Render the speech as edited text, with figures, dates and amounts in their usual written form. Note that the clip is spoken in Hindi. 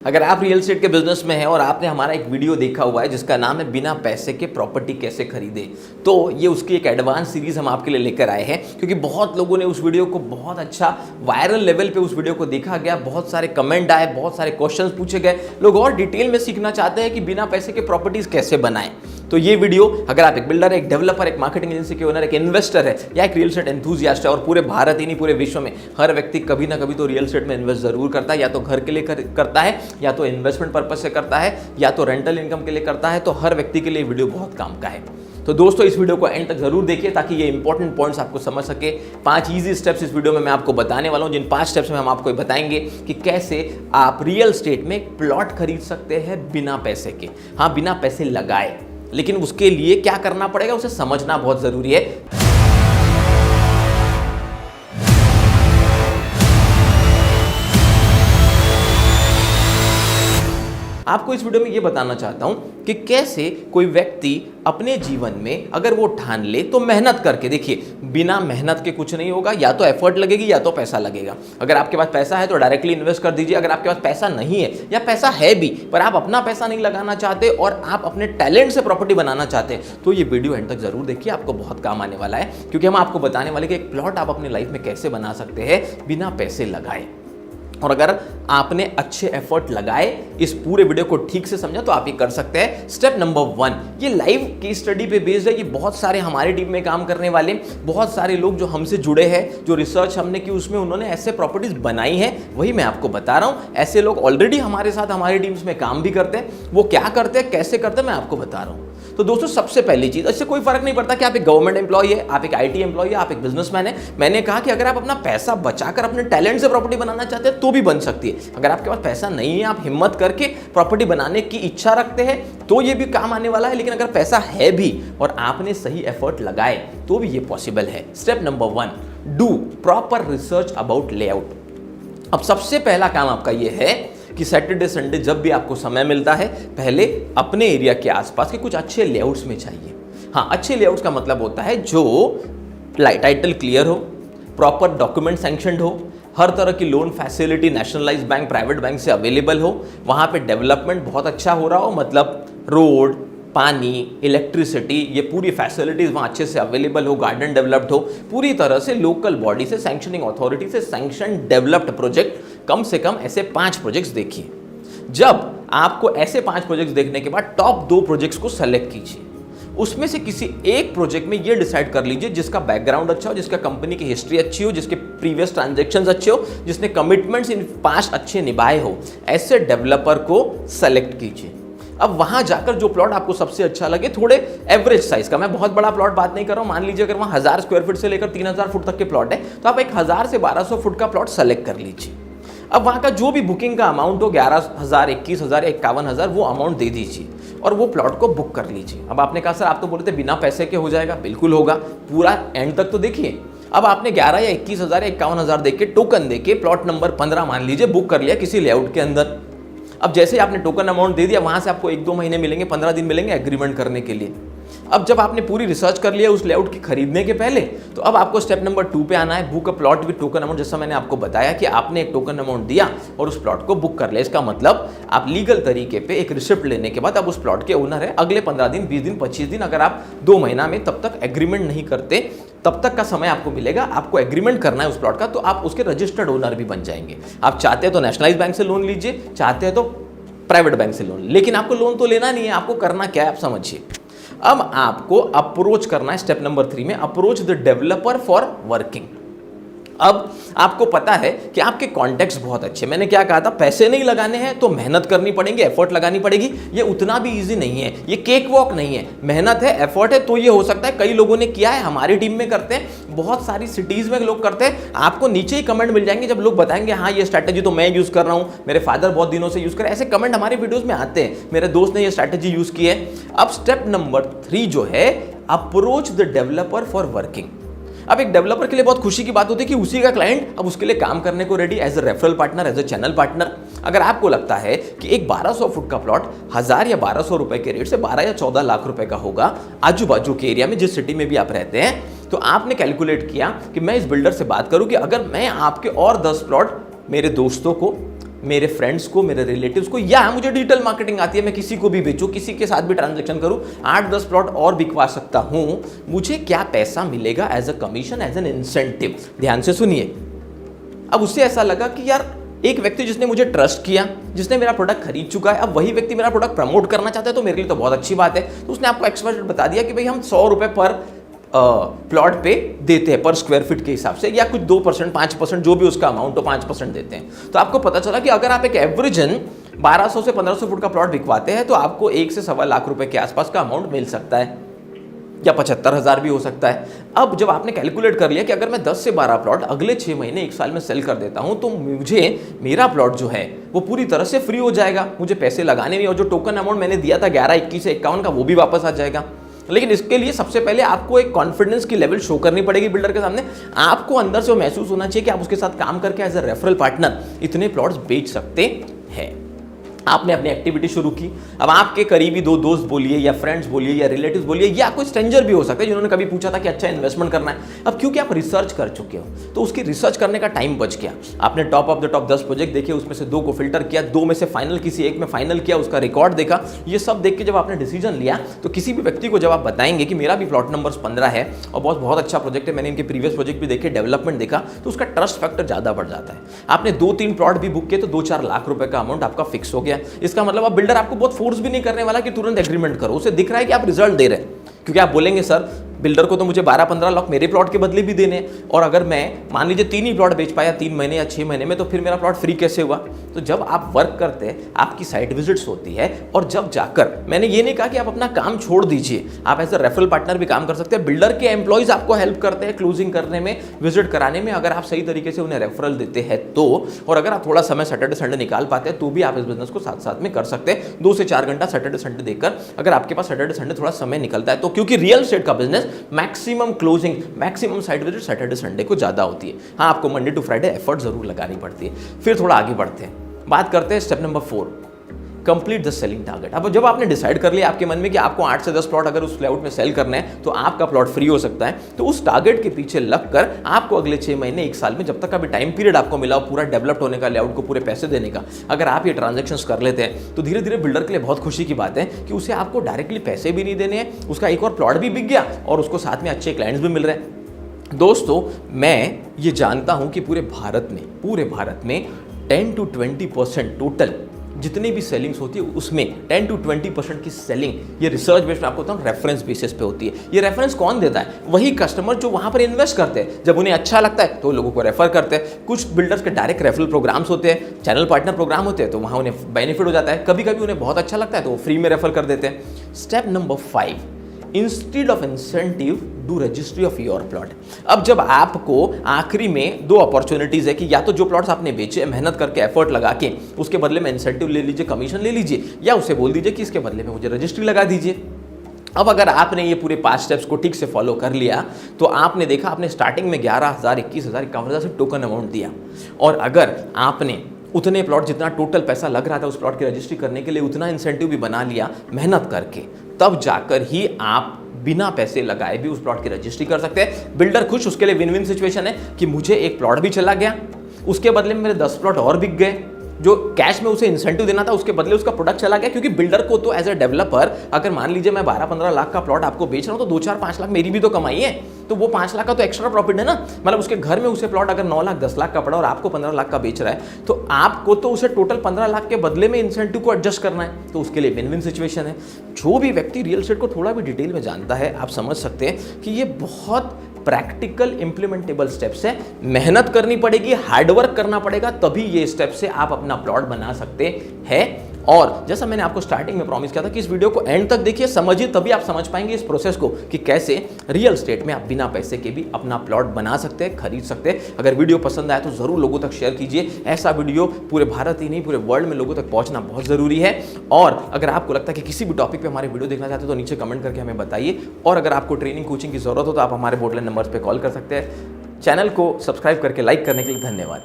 अगर आप रियल एस्टेट के बिजनेस में हैं और आपने हमारा एक वीडियो देखा हुआ है जिसका नाम है बिना पैसे के प्रॉपर्टी कैसे खरीदे, तो ये उसकी एक एडवांस सीरीज हम आपके लिए लेकर आए हैं क्योंकि बहुत लोगों ने उस वीडियो को बहुत अच्छा वायरल लेवल पे उस वीडियो को देखा गया, बहुत सारे कमेंट आए, बहुत सारे क्वेश्चंस पूछे गए, लोग और डिटेल में सीखना चाहते हैं कि बिना पैसे के प्रॉपर्टीज कैसे बनाएं। तो ये वीडियो अगर आप एक बिल्डर है, एक डेवलपर, एक मार्केटिंग एजेंसी के ओनर, एक इन्वेस्टर है या एक रियल एस्टेट एंथुसियास्ट है और पूरे भारत ही नहीं पूरे विश्व में हर व्यक्ति कभी ना कभी तो रियल एस्टेट में इन्वेस्ट जरूर करता है, या तो घर के लिए करता है, या तो इन्वेस्टमेंट पर्पज से करता है, या तो रेंटल इनकम के लिए करता है, तो हर व्यक्ति के लिए वीडियो बहुत काम का है। तो दोस्तों इस वीडियो को एंड तक जरूर देखिए ताकि ये इंपॉर्टेंट पॉइंट्स आपको समझ सके। 5 इजी स्टेप्स इस वीडियो में मैं आपको बताने वाला हूं, जिन 5 स्टेप्स में हम आपको बताएंगे कि कैसे आप रियल एस्टेट में एक प्लॉट खरीद सकते हैं बिना पैसे के। हाँ, बिना पैसे लगाए, लेकिन उसके लिए क्या करना पड़ेगा उसे समझना बहुत जरूरी है। आपको इस वीडियो में यह बताना चाहता हूं कि कैसे कोई व्यक्ति अपने जीवन में अगर वो ठान ले तो मेहनत करके, देखिए बिना मेहनत के कुछ नहीं होगा, या तो एफर्ट लगेगी या तो पैसा लगेगा। अगर आपके पास पैसा है तो डायरेक्टली इन्वेस्ट कर दीजिए, अगर आपके पास पैसा नहीं है या पैसा है भी पर आप अपना पैसा नहीं लगाना चाहते और आप अपने टैलेंट से प्रॉपर्टी बनाना चाहते हैं तो ये वीडियो एंड तक जरूर देखिए, आपको बहुत काम आने वाला है क्योंकि हम आपको बताने वाले कि एक प्लॉट आप अपनी लाइफ में कैसे बना सकते हैं बिना पैसे लगाए। और अगर आपने अच्छे एफर्ट लगाए, इस पूरे वीडियो को ठीक से समझा तो आप ये कर सकते हैं। स्टेप नंबर 1, ये लाइव केस स्टडी पे बेस्ड है। ये बहुत सारे हमारे टीम में काम करने वाले बहुत सारे लोग जो हमसे जुड़े हैं, जो रिसर्च हमने की उसमें उन्होंने ऐसे प्रॉपर्टीज बनाई है, वही मैं आपको बता रहा हूं। ऐसे लोग ऑलरेडी हमारे साथ हमारी टीम्स में काम भी करते हैं। वो क्या करते हैं, कैसे करते हैं, मैं आपको बता रहा हूं। तो दोस्तों सबसे पहली चीज, इससे कोई फर्क नहीं पड़ता कि आप एक गवर्नमेंट एम्प्लॉय है, आप एक आईटी एम्प्लॉय है, आप एक बिजनेसमैन है। मैंने कहा कि अगर आप अपना पैसा बचाकर अपने टैलेंट से प्रॉपर्टी बनाना चाहते हैं तो भी बन सकती है। अगर आपके पास पैसा नहीं है, आप हिम्मत करके प्रॉपर्टी बनाने की इच्छा रखते हैं तो ये भी काम आने वाला है। लेकिन अगर पैसा है भी और आपने सही एफर्ट लगाए तो भी ये पॉसिबल है। Step number 1, do proper research about layout. अब सबसे पहला काम आपका ये है कि सैटरडे संडे जब भी आपको समय मिलता है, पहले अपने एरिया के आसपास के कुछ अच्छे लेआउट्स में चाहिए। हाँ, अच्छे लेआउट्स का मतलब होता है जो टाइटल क्लियर हो, प्रॉपर डॉक्यूमेंट सैंक्शनड हो, हर तरह की loan facility nationalised bank, private bank से अवेलेबल हो, वहां पे डेवलपमेंट बहुत अच्छा हो रहा हो, मतलब रोड, पानी, इलेक्ट्रिसिटी, ये पूरी फैसिलिटीज वहाँ अच्छे से अवेलेबल हो, गार्डन डेवलप्ड हो, पूरी तरह से लोकल बॉडी से, सैंक्शनिंग अथॉरिटी से सैंक्शन डेवलप्ड प्रोजेक्ट, कम से कम ऐसे 5 प्रोजेक्ट्स देखिए। जब आपको ऐसे 5 प्रोजेक्ट्स देखने के बाद टॉप 2 प्रोजेक्ट्स को सेलेक्ट कीजिए। उसमें से किसी एक प्रोजेक्ट में ये डिसाइड कर लीजिए जिसका बैकग्राउंड अच्छा हो, जिसका कंपनी की हिस्ट्री अच्छी हो, जिसके प्रीवियस ट्रांजैक्शंस अच्छे हो, जिसने कमिटमेंट्स इन पास्ट अच्छे निभाए हो, ऐसे डेवलपर को सेलेक्ट कीजिए। अब वहां जाकर जो प्लॉट आपको सबसे अच्छा लगे, थोड़े एवरेज साइज का, मैं बहुत बड़ा प्लॉट बात नहीं कर रहा हूं, मान लीजिए अगर वहां 1000 स्क्वायर फीट से लेकर 3000 फुट तक के प्लॉट है तो आप एक 1000 से 1200 फुट का प्लॉट सेलेक्ट कर लीजिए। अब वहां का जो भी बुकिंग का अमाउंट हो, 11,000, 21,000, 51,000, वो अमाउंट दे दीजिए और वो प्लॉट को बुक कर लीजिए। अब आपने कहा सर आप तो बोलते बिना पैसे के हो जाएगा, बिल्कुल होगा, पूरा एंड तक तो देखिए। अब आपने 11 या 21,000 या 51,000 देके टोकन देके प्लॉट नंबर 15 मान लीजिए बुक कर लिया किसी लेआउट के अंदर। अब जैसे आपने टोकन अमाउंट दे दिया, वहां से आपको 1-2 महीने मिलेंगे, 15 दिन मिलेंगे एग्रीमेंट करने के लिए। अब जब आपने पूरी रिसर्च कर लिया उस लेआउट की खरीदने के पहले, तो अब आपको स्टेप नंबर 2 पे आना है, book a plot with token amount. जैसा मैंने आपको बताया कि आपने एक टोकन अमाउंट दिया और उस प्लॉट को बुक कर लिया। इसका मतलब आप लीगल तरीके पे एक रिसिप्ट लेने के बाद अब उस प्लॉट के ओनर है। अगले 15 दिन, 20 दिन, 25 दिन, अगर आप 2 महीना में तब तक एग्रीमेंट नहीं करते, तब तक का समय आपको मिलेगा। आपको एग्रीमेंट करना है उस प्लॉट का, तो आप उसके रजिस्टर्ड ओनर भी बन जाएंगे। आप चाहते हैं तो नेशनलाइज बैंक से लोन लीजिए, चाहते हैं तो प्राइवेट बैंक से लोन, लेकिन आपको लोन तो लेना नहीं है। आपको करना क्या है आप समझिए। अब आपको अप्रोच करना है स्टेप नंबर 3 में, approach the developer for working. अब आपको पता है कि आपके कॉन्टेक्ट्स बहुत अच्छे, मैंने क्या कहा था, पैसे नहीं लगाने हैं तो मेहनत करनी पड़ेगी, एफर्ट लगानी पड़ेगी। ये उतना भी इजी नहीं है, ये केक वॉक नहीं है, मेहनत है, एफर्ट है, तो ये हो सकता है। कई लोगों ने किया है, हमारी टीम में करते हैं, बहुत सारी सिटीज में लोग करते हैं। आपको नीचे ही कमेंट मिल जाएंगे जब लोग बताएंगे हाँ ये स्ट्रैटेजी तो मैं यूज कर रहा हूं, मेरे फादर बहुत दिनों से यूज कर रहे हैं, ऐसे कमेंट हमारे वीडियोज में आते हैं, मेरे दोस्त ने ये स्ट्रैटेजी यूज की है। अब स्टेप नंबर 3 जो है, approach the developer for working. अब एक डेवलपर के लिए बहुत खुशी की बात होती है कि उसी का क्लाइंट अब उसके लिए काम करने को ready, as a referral partner, as a channel partner. अगर आपको लगता है कि एक 1200 फुट का प्लॉट 1000 या 1200 रुपए के रेट से 12 या 14 लाख रुपए का होगा आजू बाजू के एरिया में, जिस सिटी में भी आप रहते हैं, तो आपने कैलकुलेट किया कि मैं इस बिल्डर से बात करूं कि अगर मैं आपके और 10 प्लॉट मेरे दोस्तों को मेरे फ्रेंड्स को, मेरे रिलेटिव्स को, या मुझे डिजिटल मार्केटिंग आती है, मैं किसी को भी बेचूं, किसी के साथ भी ट्रांजैक्शन करूं, 8-10 प्लॉट और बिकवा सकता हूं, मुझे क्या पैसा मिलेगा as a commission, as an incentive. ध्यान से सुनिए। अब उससे ऐसा लगा कि यार एक व्यक्ति जिसने मुझे ट्रस्ट किया, जिसने मेरा प्रोडक्ट खरीद चुका है, अब वही व्यक्ति मेरा प्रोडक्ट प्रमोट करना चाहता है, तो मेरे लिए तो बहुत अच्छी बात है। तो उसने आपको एक्सपर्ट बता दिया कि भाई हम 100 रुपए पर प्लॉट पे देते हैं पर स्क्वायर फीट के हिसाब से, या कुछ 2%, 5% जो भी उसका अमाउंट हो, 5% देते हैं। तो आपको पता चला कि अगर आप एक एवरेजन 1200 से 1500 फुट का प्लॉट बिकवाते हैं तो आपको 1 से सवा लाख रुपए के आसपास का अमाउंट मिल सकता है, या 75,000 भी हो सकता है। अब जब आपने कैलकुलेट कर लिया कि अगर मैं 10 से 12 प्लॉट अगले 6 महीने 1 साल में सेल कर देता हूं, तो मुझे मेरा प्लॉट जो है वो पूरी तरह से फ्री हो जाएगा, मुझे पैसे लगाने में, और जो टोकन अमाउंट मैंने दिया था 11, 21 से 51 का, वो भी वापस आ जाएगा। लेकिन इसके लिए सबसे पहले आपको एक कॉन्फिडेंस की लेवल शो करनी पड़ेगी बिल्डर के सामने। आपको अंदर से वो महसूस होना चाहिए कि आप उसके साथ काम करके एज ए रेफरल पार्टनर इतने प्लॉट्स बेच सकते हैं। आपने अपनी एक्टिविटी शुरू की। अब आपके करीबी 2 दोस्त बोलिए, या फ्रेंड्स बोलिए, या रिलेटिव्स बोलिए, या कोई स्ट्रेंजर भी हो सकता है जिन्होंने कभी पूछा था कि अच्छा इन्वेस्टमेंट करना है। अब क्योंकि आप रिसर्च कर चुके हो, तो उसकी रिसर्च करने का टाइम बच गया। आपने top of the top 10 project देखे, उसमें से 2 को फिल्टर किया, 2 में से फाइनल, किसी एक में फाइनल किया, उसका रिकॉर्ड देखा। ये सब देख के जब आपने डिसीजन लिया, तो किसी भी व्यक्ति को जब आप बताएंगे कि मेरा भी प्लॉट नंबर 15 है और बहुत अच्छा प्रोजेक्ट है, मैंने इनके प्रीवियस प्रोजेक्ट भी देखे, डेवलपमेंट देखा, तो उसका ट्रस्ट फैक्टर ज्यादा बढ़ जाता है। आपने 2-3 प्लॉट भी बुक किए तो 2-4 लाख रुपए का अमाउंट आपका फिक्स हो गया। इसका मतलब बिल्डर आपको बहुत फोर्स भी नहीं करने वाला कि तुरंत एग्रीमेंट करो, उसे दिख रहा है कि आप रिजल्ट दे रहे हैं। क्योंकि आप बोलेंगे सर बिल्डर को तो मुझे 12-15 लाख मेरे प्लॉट के बदले भी देने, और अगर मैं मान लीजिए 3 ही प्लॉट बेच पाया 3 महीने या 6 महीने में, तो फिर मेरा प्लॉट फ्री कैसे हुआ। तो जब आप वर्क करते हैं, आपकी साइट विजिट्स होती है, और जब जाकर, मैंने ये नहीं कहा कि आप अपना काम छोड़ दीजिए, आप एज अ रेफरल पार्टनर भी काम कर सकते हैं। बिल्डर के एम्प्लॉइज आपको हेल्प करते हैं क्लोजिंग करने में, विजिट कराने में, अगर आप सही तरीके से उन्हें रेफरल देते हैं तो, और अगर आप थोड़ा समय सैटरडे संडे निकाल पाते हैं तो भी आप इस बिजनेस को साथ साथ में कर सकते हैं। 2 से 4 घंटा सैटरडे संडे देकर अगर आपके पास सैटरडे संडे थोड़ा समय निकलता है तो, क्योंकि रियल एस्टेट का business maximum closing, maximum site visit Saturday Sunday को ज्यादा होती है। हाँ, आपको मंडे टू फ्राइडे एफर्ट जरूर लगानी पड़ती है। फिर थोड़ा आगे बढ़ते हैं, बात करते हैं step number 4, complete the selling target. अब जब आपने डिसाइड कर लिया आपके मन में कि आपको 8 से 10 प्लॉट अगर उस लेआउट में सेल करने हैं तो आपका प्लॉट फ्री हो सकता है, तो उस टारगेट के पीछे लगकर आपको अगले 6 महीने 1 साल में, जब तक अभी टाइम पीरियड आपको मिला हो पूरा डेवलप्ड होने का, लेआउट को पूरे पैसे देने का, अगर आप ये ट्रांजेक्शंस कर लेते हैं तो धीरे धीरे बिल्डर के लिए बहुत खुशी की बात है कि उसे आपको डायरेक्टली पैसे भी नहीं देने हैं, उसका एक और प्लॉट भी बिक गया और उसको साथ में अच्छे क्लाइंट्स भी मिल रहे हैं। दोस्तों, मैं ये जानता हूं कि पूरे भारत में 10 to 20% टोटल जितनी भी सेलिंग्स होती है उसमें 10 to 20% की सेलिंग, ये रिसर्च बेस्ड आपको बताऊं, रेफरेंस बेसिस पे होती है। ये रेफरेंस कौन देता है? वही कस्टमर जो वहां पर इन्वेस्ट करते हैं। जब उन्हें अच्छा लगता है तो लोगों को रेफर करते हैं। कुछ बिल्डर्स के डायरेक्ट रेफरल प्रोग्राम्स होते हैं, चैनल पार्टनर प्रोग्राम होते हैं, तो वहां उन्हें बेनिफिट हो जाता है। कभी कभी उन्हें बहुत अच्छा लगता है तो वो फ्री में रेफर कर देते हैं। Step number 5, instead of incentive do registry of your plot. अब जब आपको आखिरी में 2 अपॉर्चुनिटीज है कि या तो जो प्लॉट्स आपने बेचे मेहनत करके एफर्ट लगा के, उसके बदले में इंसेंटिव ले लीजिए, कमीशन ले लीजिए, या उसे बोल दीजिए कि इसके बदले में मुझे रजिस्ट्री लगा दीजिए। अब अगर आपने ये पूरे 5 स्टेप्स को ठीक से फॉलो कर लिया तो आपने देखा आपने स्टार्टिंग में 11,000, 21,000, 51,000 से टोकन अमाउंट दिया, और अगर आपने उतने प्लॉट जितना टोटल पैसा लग रहा था उस प्लॉट की रजिस्ट्री करने के लिए उतना इंसेंटिव भी बना लिया मेहनत करके, तब जाकर ही आप बिना पैसे लगाए भी उस प्लॉट की रजिस्ट्री कर सकते हैं। बिल्डर खुश, उसके लिए विन विन सिचुएशन है कि मुझे एक प्लॉट भी चला गया, उसके बदले में मेरे 10 प्लॉट और बिक गए। जो कैश में उसे इंसेंटिव देना था उसके बदले उसका प्रोडक्ट चला गया, क्योंकि बिल्डर को तो एज ए डेवलपर, अगर मान लीजिए मैं 12-15 लाख का प्लॉट आपको बेच रहा हूं तो 2-4-5 लाख मेरी भी तो कमाई है, तो वो 5 लाख का तो एक्स्ट्रा प्रॉफिट है ना। मतलब उसके घर में उसे प्लॉट अगर 9 लाख 10 लाख का पड़ा और आपको 15 लाख का बेच रहा है, तो आपको तो उसे टोटल 15 लाख के बदले में इंसेंटिव को एडजस्ट करना है, तो उसके लिए विन विन सिचुएशन है। जो भी व्यक्ति रियल एस्टेट को थोड़ा भी डिटेल में जानता है, आप समझ सकते हैं कि ये बहुत प्रैक्टिकल इंप्लीमेंटेबल स्टेप्स है। मेहनत करनी पड़ेगी, हार्डवर्क करना पड़ेगा, तभी ये स्टेप से आप अपना प्लॉट बना सकते हैं। और जैसा मैंने आपको स्टार्टिंग में प्रॉमिस किया था कि इस वीडियो को एंड तक देखिए, समझिए, तभी आप समझ पाएंगे इस प्रोसेस को कि कैसे रियल एस्टेट में आप बिना पैसे के भी अपना प्लॉट बना सकते हैं, खरीद सकते हैं। अगर वीडियो पसंद आया तो जरूर लोगों तक शेयर कीजिए। ऐसा वीडियो पूरे भारत ही नहीं पूरे वर्ल्ड में लोगों तक पहुंचना बहुत जरूरी है। और अगर आपको लगता है कि किसी भी टॉपिक पे हमारे वीडियो देखना चाहते हो तो नीचे कमेंट करके हमें बताइए। और अगर आपको ट्रेनिंग कोचिंग की जरूरत हो तो आप हमारे बोर्डलाइन नंबर्स पर कॉल कर सकते हैं। चैनल को सब्सक्राइब करके लाइक करने के लिए धन्यवाद।